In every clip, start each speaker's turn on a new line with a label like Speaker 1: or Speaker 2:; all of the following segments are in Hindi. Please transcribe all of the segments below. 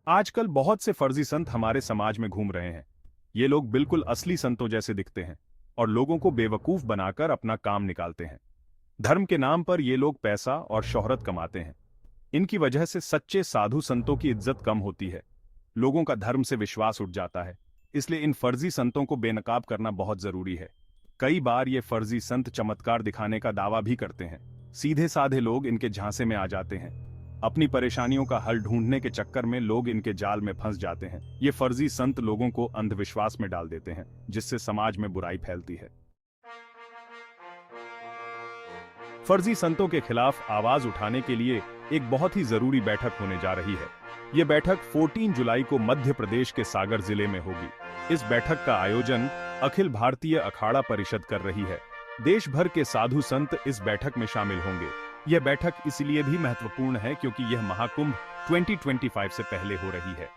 Speaker 1: आजकल बहुत से फर्जी संत हमारे समाज में घूम रहे हैं। ये लोग बिल्कुल असली संतों जैसे दिखते हैं और लोगों को बेवकूफ बनाकर अपना काम निकालते हैं। धर्म के नाम पर ये लोग पैसा और शोहरत कमाते हैं। इनकी वजह से सच्चे साधु संतों की इज्जत कम होती है। लोगों का धर्म से विश्वास उठ जाता है। इसलिए इन फर्जी संतों को बेनकाब करना बहुत जरूरी है। कई बार ये फर्जी संत चमत्कार दिखाने का दावा भी करते हैं। सीधे साधे लोग इनके झांसे में आ जाते हैं। अपनी परेशानियों का हल ढूंढने के चक्कर में लोग इनके जाल में फंस जाते हैं। ये फर्जी संत लोगों को अंधविश्वास में डाल देते हैं, जिससे समाज में बुराई फैलती है। फर्जी संतों के खिलाफ आवाज उठाने के लिए एक बहुत ही जरूरी बैठक होने जा रही है। ये बैठक 14 जुलाई को मध्य प्रदेश के सागर जिले में होगी। इस बैठक का आयोजन अखिल भारतीय अखाड़ा परिषद कर रही है। देश भर के साधु संत इस बैठक में शामिल होंगे। यह बैठक इसलिए भी महत्वपूर्ण है क्योंकि यह महाकुंभ 2025 से पहले हो रही है।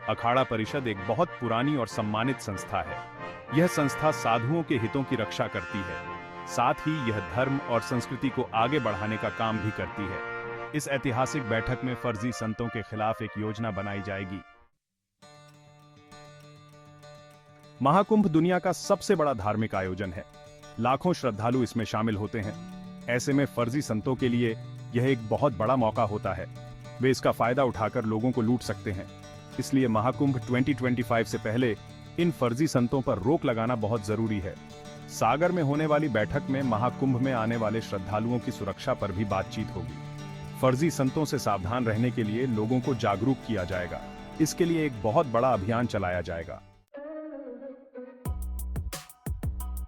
Speaker 1: अखाड़ा परिषद एक बहुत पुरानी और सम्मानित संस्था है। यह संस्था साधुओं के हितों की रक्षा करती है। साथ ही यह धर्म और संस्कृति को आगे बढ़ाने का काम भी करती है। इस ऐतिहासिक बैठक में फर्जी संतों के खिलाफ एक योजना बनाई जाएगी। महाकुंभ दुनिया का सबसे बड़ा धार्मिक आयोजन है। लाखों श्रद्धालु इसमें शामिल होते हैं। ऐसे में फर्जी संतों के लिए यह एक बहुत बड़ा मौका होता है। वे इसका फायदा उठाकर लोगों को लूट सकते हैं। इसलिए महाकुंभ 2025 से पहले इन फर्जी संतों पर रोक लगाना बहुत जरूरी है। सागर में होने वाली बैठक में महाकुंभ में आने वाले श्रद्धालुओं की सुरक्षा पर भी बातचीत होगी। फर्जी संतों से सावधान रहने के लिए लोगों को जागरूक किया जाएगा। इसके लिए एक बहुत बड़ा अभियान चलाया जाएगा।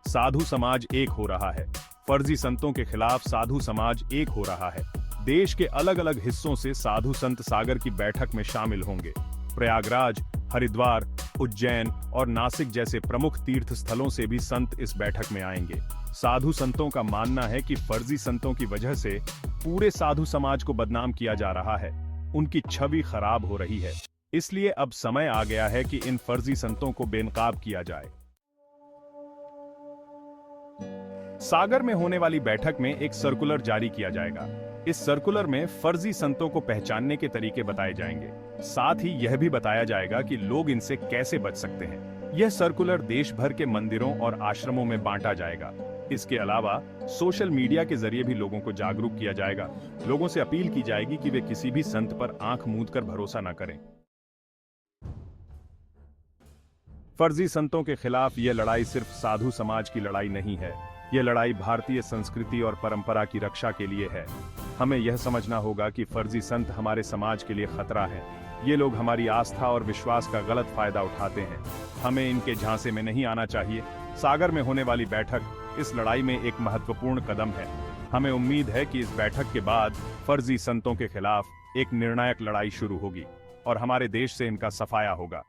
Speaker 1: साधु समाज एक हो रहा है। फर्जी संतों के खिलाफ साधु समाज एक हो रहा है। देश के अलग अलग हिस्सों से साधु संत सागर की बैठक में शामिल होंगे। प्रयागराज, हरिद्वार, उज्जैन और नासिक जैसे प्रमुख तीर्थ स्थलों से भी संत इस बैठक में आएंगे। साधु संतों का मानना है कि फर्जी संतों की वजह से पूरे साधु समाज को बदनाम किया जा रहा है। उनकी छवि खराब हो रही है। इसलिए अब समय आ गया है कि इन फर्जी संतों को बेनकाब किया जाए। सागर में होने वाली बैठक में एक सर्कुलर जारी किया जाएगा। इस सर्कुलर में फर्जी संतों को पहचानने के तरीके बताए जाएंगे। साथ ही यह भी बताया जाएगा कि लोग इनसे कैसे बच सकते हैं। यह सर्कुलर देश भर के मंदिरों और आश्रमों में बांटा जाएगा। इसके अलावा सोशल मीडिया के जरिए भी लोगों को जागरूक किया जाएगा। लोगों से अपील की जाएगी कि वे किसी भी संत पर आंख मूंदकर भरोसा न करें। फर्जी संतों के खिलाफ यह लड़ाई सिर्फ साधु समाज की लड़ाई नहीं है। यह लड़ाई भारतीय संस्कृति और परंपरा की रक्षा के लिए है। हमें यह समझना होगा कि फर्जी संत हमारे समाज के लिए खतरा है। ये लोग हमारी आस्था और विश्वास का गलत फायदा उठाते हैं। हमें इनके झांसे में नहीं आना चाहिए। सागर में होने वाली बैठक इस लड़ाई में एक महत्वपूर्ण कदम है। हमें उम्मीद है कि इस बैठक के बाद फर्जी संतों के खिलाफ एक निर्णायक लड़ाई शुरू होगी और हमारे देश से इनका सफाया होगा।